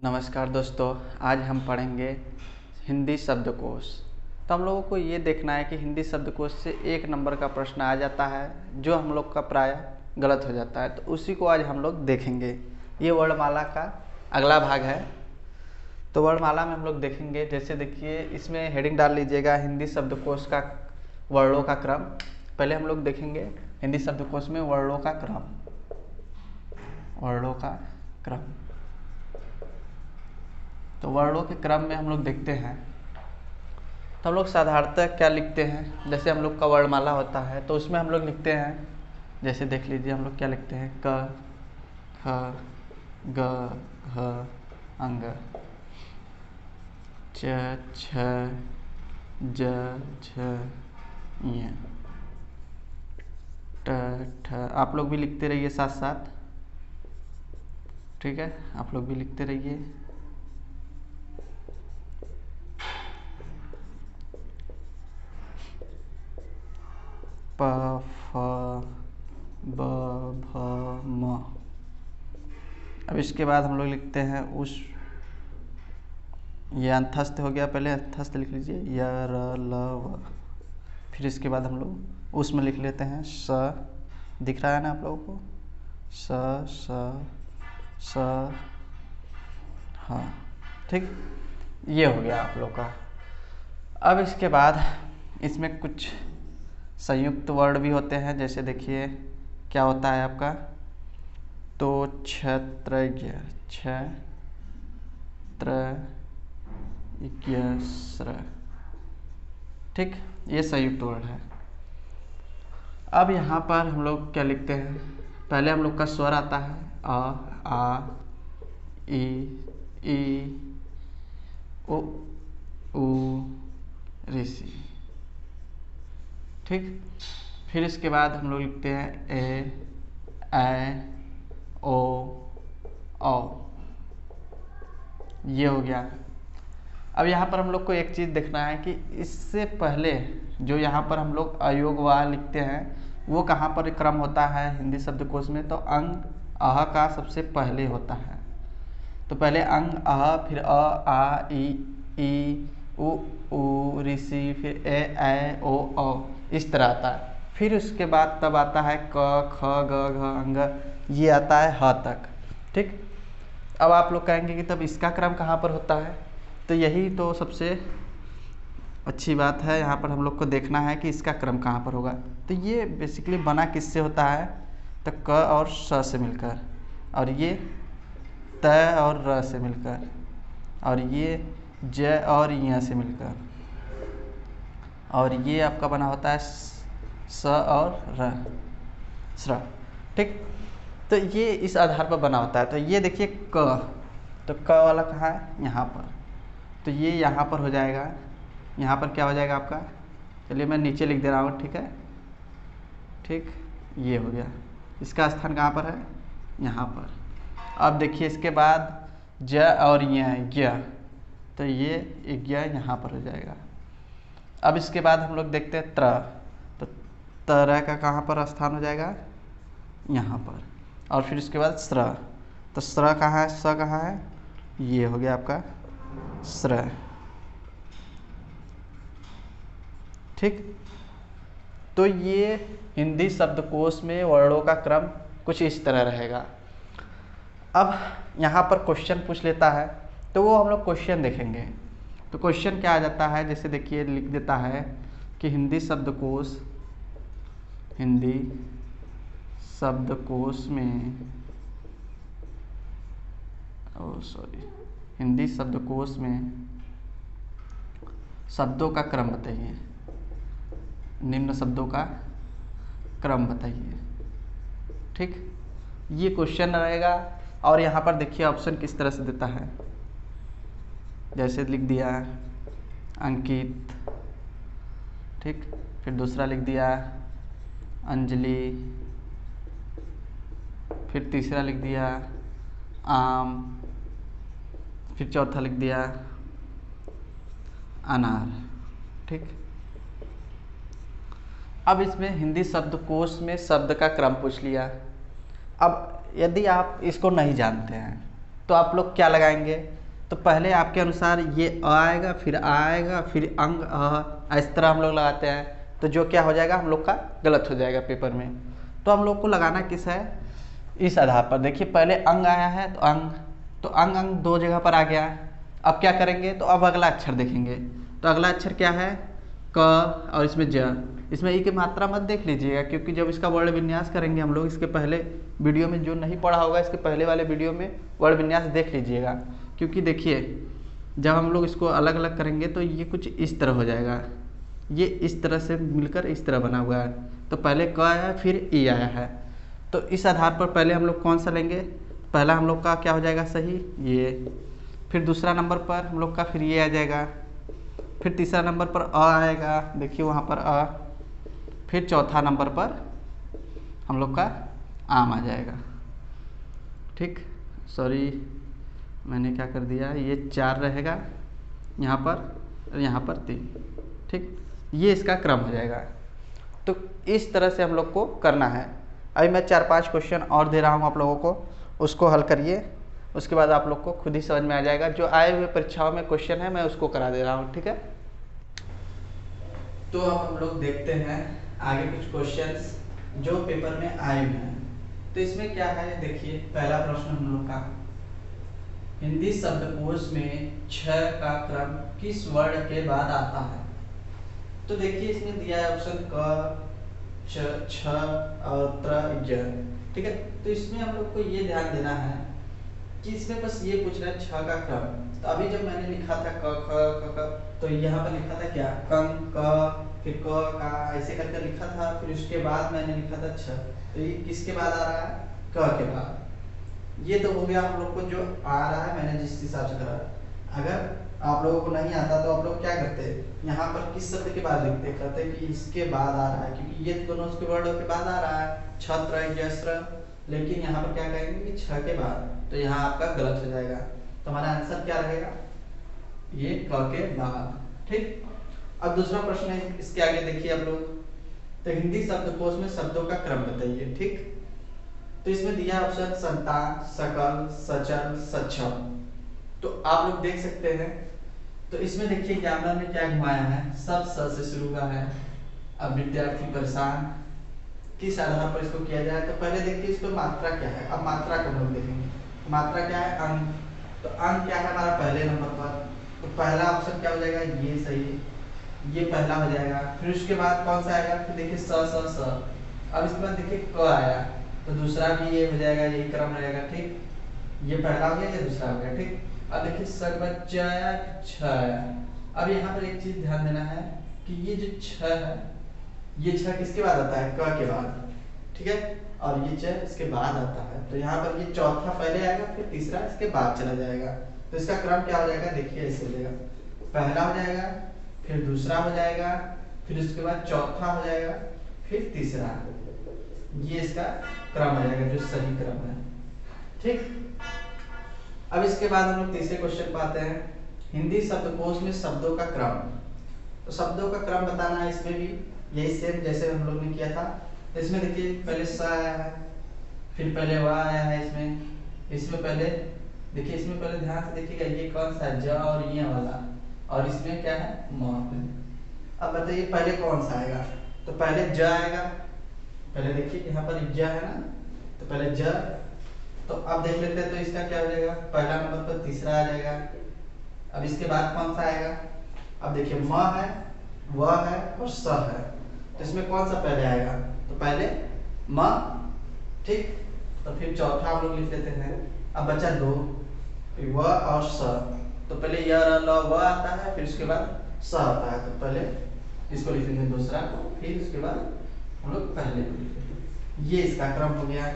नमस्कार दोस्तों, आज हम पढ़ेंगे हिंदी शब्दकोश। तो हम लोगों को ये देखना है कि हिंदी शब्दकोश से 1 नंबर का प्रश्न आ जाता है जो हम लोग का प्रायः गलत हो जाता है, तो उसी को आज हम लोग देखेंगे। ये वर्णमाला का अगला भाग है। तो वर्णमाला में हम लोग देखेंगे, जैसे देखिए इसमें हेडिंग डाल लीजिएगा हिंदी शब्दकोश का वर्णों का क्रम। पहले हम लोग देखेंगे हिंदी शब्दकोश में वर्णों का क्रम। तो वर्णों के क्रम में हम लोग देखते हैं, तो हम लोग साधारणतः क्या लिखते हैं, जैसे हम लोग का वर्णमाला होता है तो उसमें हम लोग लिखते हैं, जैसे देख लीजिए हम लोग क्या लिखते हैं, क ख ग घ अंग, च छ ज झ ञ ट ठ। आप लोग भी लिखते रहिए साथ साथ, ठीक है, आप लोग भी लिखते रहिए। प फ ब भ म। अब इसके बाद हम लोग लिखते हैं उस, ये अंतस्थ हो गया, पहले अंतस्थ लिख लीजिए, य र ल व। फिर इसके बाद हम लोग उसमें लिख लेते हैं स, दिख रहा है ना आप लोगों को, स स हाँ, ठीक, ये हो गया आप लोग का। अब इसके बाद इसमें कुछ संयुक्त वर्ण भी होते हैं, जैसे देखिए क्या होता है आपका, तो क्षत्रज्ञ, छ त्र ज्ञ स्र, ठीक, ये संयुक्त वर्ण है। अब यहाँ पर हम लोग क्या लिखते हैं, पहले हम लोग का स्वर आता है अ आ ई उ ऊ ऋषि, ठीक। फिर इसके बाद हम लोग लिखते हैं ए ऐ ओ औ, ये हो गया। अब यहाँ पर हम लोग को एक चीज़ देखना है कि इससे पहले जो यहाँ पर हम लोग अयोग वा लिखते हैं वो कहाँ पर क्रम होता है हिंदी शब्दकोश में, तो अंग अह का सबसे पहले होता है। तो पहले अंग अह, फिर अ आ ई उ ऊ ऋषि, फिर ए ऐ ओ औ, इस तरह आता है। फिर उसके बाद तब आता है क ख ग घ अंग, ये आता है ह तक, ठीक। अब आप लोग कहेंगे कि तब इसका क्रम कहाँ पर होता है, तो यही तो सबसे अच्छी बात है, यहाँ पर हम लोग को देखना है कि इसका क्रम कहाँ पर होगा। तो ये बेसिकली बना किससे होता है, तो क और स से मिलकर, और ये त और र से मिलकर, और ये ज और य से मिलकर, और ये आपका बना होता है स और र, स्र, ठीक। तो ये इस आधार पर बना होता है। तो ये देखिए क, तो क वाला कहाँ है, यहाँ पर, तो ये यहाँ पर हो जाएगा, यहाँ पर क्या हो जाएगा आपका, चलिए मैं नीचे लिख दे रहा हूँ, ठीक है, ठीक, ये हो गया। इसका स्थान कहाँ पर है, यहाँ पर। अब देखिए इसके बाद ज और य, तो ये य यहाँ पर हो जाएगा। अब इसके बाद हम लोग देखते हैं त्र, तो त्र का कहाँ पर स्थान हो जाएगा, यहाँ पर। और फिर इसके बाद स्र, तो स्र कहाँ है, स कहाँ है, ये हो गया आपका स्र, ठीक। तो ये हिंदी शब्दकोश में वर्णों का क्रम कुछ इस तरह रहेगा। अब यहाँ पर क्वेश्चन पूछ लेता है, तो वो हम लोग क्वेश्चन देखेंगे। तो क्वेश्चन क्या आ जाता है, जैसे देखिए लिख देता है कि हिंदी शब्दकोश में हिंदी शब्दकोश में शब्दों का क्रम बताइए, निम्न शब्दों का क्रम बताइए, ठीक, ये क्वेश्चन रहेगा। और यहाँ पर देखिए ऑप्शन किस तरह से देता है, जैसे लिख दिया अंकित, ठीक, फिर दूसरा लिख दिया अंजलि, फिर तीसरा लिख दिया आम, फिर चौथा लिख दिया अनार, ठीक। अब इसमें हिंदी शब्दकोश में शब्द का क्रम पूछ लिया। अब यदि आप इसको नहीं जानते हैं तो आप लोग क्या लगाएंगे? तो पहले आपके अनुसार ये अ आएगा, फिर आ आएगा, फिर अंग अ, इस तरह हम लोग लगाते हैं। तो जो क्या हो जाएगा, हम लोग का गलत हो जाएगा पेपर में। तो हम लोग को लगाना किस है, इस आधार पर। देखिए पहले अंग आया है तो अंग, तो अंग अंग दो जगह पर आ गया। अब क्या करेंगे, तो अब अगला अक्षर देखेंगे। तो अगला अक्षर क्या है, क, और इसमें ज। इसमें ई की मात्रा मत देख लीजिएगा, क्योंकि जब इसका वर्ण विन्यास करेंगे हम लोग, इसके पहले वीडियो में, जो नहीं पढ़ा होगा इसके पहले वाले वीडियो में वर्ण विन्यास देख लीजिएगा। क्योंकि देखिए जब हम लोग इसको अलग अलग करेंगे तो ये कुछ इस तरह हो जाएगा, ये इस तरह से मिलकर इस तरह बना हुआ है। तो पहले क आया फिर ई आया है। तो इस आधार पर पहले हम लोग कौन सा लेंगे, पहला हम लोग का क्या हो जाएगा सही, ये। फिर दूसरा नंबर पर हम लोग का फिर ये आ जाएगा। फिर तीसरा नंबर पर अ आएगा, देखिए वहाँ पर अ। फिर चौथा नंबर पर हम लोग का आम आ जाएगा। ठीक, सॉरी मैंने क्या कर दिया, ये 4 रहेगा यहाँ पर और यहाँ पर 3। ठीक, ये इसका क्रम हो जाएगा। तो इस तरह से हम लोग को करना है। अभी मैं 4-5 क्वेश्चन और दे रहा हूँ आप लोगों को, उसको हल करिए। उसके बाद आप लोग को खुद ही समझ में आ जाएगा। जो आए हुए परीक्षाओं में क्वेश्चन है मैं उसको करा दे रहा हूँ, ठीक है। तो अब हम लोग देखते हैं आगे कुछ क्वेश्चंस जो पेपर में आए हुए हैं। तो इसमें क्या है, देखिए पहला प्रश्न हम लोग का, हिंदी शब्दकोश में छ का क्रम किस वर्ण के बाद आता है? तो देखिए इसमें दिया है ऑप्शन क, छ और त्र, ज। ठीक है, तो इसमें हम लोग को ये ध्यान देना है कि इसमें बस ये पूछ रहा है छ का क्रम। तो अभी जब मैंने लिखा था क ख क, तो यहाँ पर लिखा था क्या, कं क, फिर क का, ऐसे करके लिखा था। फिर उसके बाद मैंने लिखा था छ। तो ये किसके बाद आ रहा है, क के बाद। ये तो हो गया हम लोग को जो आ रहा है, मैंने जिस हिसाब से करा। अगर आप लोगों को नहीं आता तो आप लोग क्या करते, यहाँ पर किस शब्द के बाद लिखते, कहते कि इसके बाद आ रहा है, क्योंकि ये दोनों उसके वर्डों के बाद आ रहा है, छत्र जस्त्र। लेकिन यहाँ पर क्या कहेंगे कि छ के बाद, तो यहाँ आपका गलत हो जाएगा। तो हमारा आंसर क्या रहेगा, ये क के बाद। ठीक, अब दूसरा प्रश्न है इसके आगे देखिए आप लोग। तो हिंदी शब्दकोश में शब्दों का क्रम बताइए। ठीक, तो इसमें दिया ऑप्शन संतान, सकल, सचल, सक्षम। तो आप लोग देख सकते हैं। तो इसमें देखिए एग्जामिनर ने क्या घुमाया है, सब स से शुरू का है। अब विद्यार्थी परेशान, किस आधार पर इसको किया जाए? तो पहले देखिए इसको मात्रा क्या है। अब मात्रा को हम लोग देखेंगे, मात्रा क्या है, अंक। तो अंक क्या है हमारा पहले नंबर पर, तो पहला ऑप्शन क्या हो जाएगा, ये सही, ये पहला हो जाएगा। फिर उसके बाद कौन सा आएगा, फिर देखिए स स स। अब इसके बाद देखिए क आया, तो दूसरा भी ये हो जाएगा, यही क्रम रहेगा। ठीक, ये पहला हो गया, ये दूसरा हो गया। ठीक, अब देखिए स के बाद च आया, छ आया। अब यहाँ पर एक चीज ध्यान देना है कि ये जो छ है, ये छ किसके बाद आता है, क के बाद। ठीक है, और ये च इसके बाद आता है। तो यहाँ पर ये चौथा पहले आएगा, फिर तीसरा इसके बाद चला जाएगा। तो इसका क्रम क्या हो जाएगा, देखिए ऐसे हो जाएगा, पहला हो जाएगा, फिर दूसरा हो जाएगा, फिर उसके बाद चौथा हो जाएगा, फिर तीसरा। ये इसका क्रम हो जाएगा, जो सही क्रम है। ठीक, अब इसके बाद हम लोग तीसरे क्वेश्चन पर आते हैं, हिंदी शब्दकोश में शब्दों का क्रम। तो शब्दों का क्रम बताना है, इसमें भी यही सेम जैसे हम लोग ने किया था। तो इसमें देखिए पहले स आया है, फिर पहले व आया है। इसमें पहले देखिए, इसमें पहले ध्यान से देखिएगा, ये कौन सा है, ज और ये वाला, और इसमें क्या है, म। अब बताइए पहले कौन सा आएगा। तो पहले ज आएगा, पहले देखिए यहाँ पर ज है ना, तो पहले ज। तो अब देख लेते हैं, तो इसका क्या हो जाएगा, पहला नंबर पर तीसरा आ जाएगा। अब इसके बाद कौन सा आएगा, अब देखिए म है, व है और स है। तो इसमें कौन सा पहले आएगा, तो पहले म। ठीक, तो फिर चौथा हम लोग लिख लेते हैं। अब बचा दो, फिर व और स। तो पहले य र ल व आता है, फिर उसके बाद स आता है। तो पहले इसको लिखेंगे दूसरा, फिर उसके बाद हम लोग पहले को लिखेंगे। ये इसका क्रम हो गया।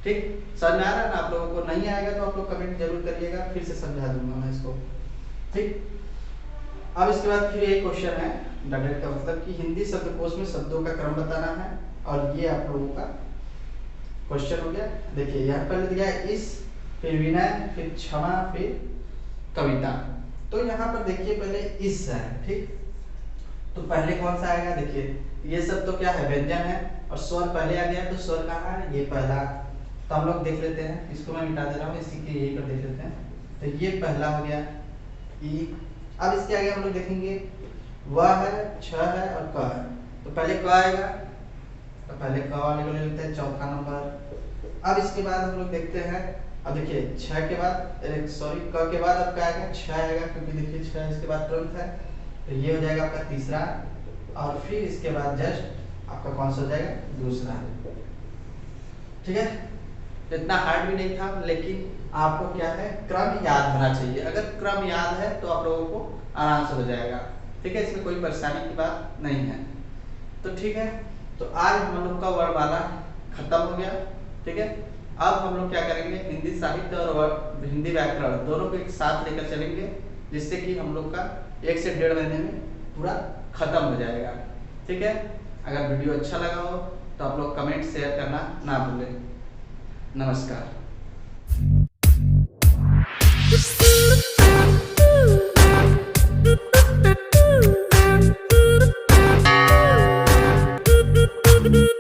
ठीक, समझ में आ रहा है ना? आप लोगों को नहीं आएगा तो आप लोग कमेंट जरूर करिएगा, फिर से समझा दूंगा मैं इसको। ठीक, अब इसके बाद फिर एक क्वेश्चन है डबल का मतलब कि हिंदी शब्दकोश में शब्दों का क्रम बताना है, और ये आप लोगों का क्वेश्चन हो गया। देखिए यहाँ पहले दिया है इस, फिर विनय, फिर क्षमा, फिर कविता। तो यहाँ पर देखिए पहले इस है। ठीक, तो पहले कौन सा आएगा, देखिए ये सब तो क्या है, व्यंजन है, और स्वर पहले आ गया। तो स्वर कहाँ है, ये पहला। तो हम लोग देख लेते हैं, इसको मैं मिटा दे रहा हूँ, इसी के यही पर देख लेते हैं। तो ये पहला हो गया ई। अब इसके आगे हम लोग देखेंगे वह है, छ है और क है। तो पहले क आएगा, तो पहले क वाले को ले लेते हैं, चौथा नंबर। अब इसके बाद हम लोग देखते हैं, अब देखिए छ के बाद सॉरी क के बाद अब क्या आएगा, छ आएगा, क्योंकि देखिए छ इसके बाद तुरंत है। तो ये हो जाएगा आपका तीसरा, और फिर इसके बाद जस्ट आपका कौन सा हो जाएगा, दूसरा। ठीक है, तो इतना हार्ड भी नहीं था, लेकिन आपको क्या है, क्रम याद होना चाहिए। अगर क्रम याद है तो आप लोगों को आराम से हो जाएगा। ठीक है, इसमें कोई परेशानी की बात नहीं है। तो ठीक है, तो आज हम लोग का वर्णमाला खत्म हो गया। ठीक है, अब हम लोग क्या करेंगे, हिंदी साहित्य और हिंदी व्याकरण दोनों को एक साथ लेकर चलेंगे, जिससे कि हम लोग का 1 से 1.5 महीने में पूरा खत्म हो जाएगा। ठीक है, अगर वीडियो अच्छा लगा हो तो आप लोग कमेंट शेयर करना ना भूलें। नमस्कार। Thank you.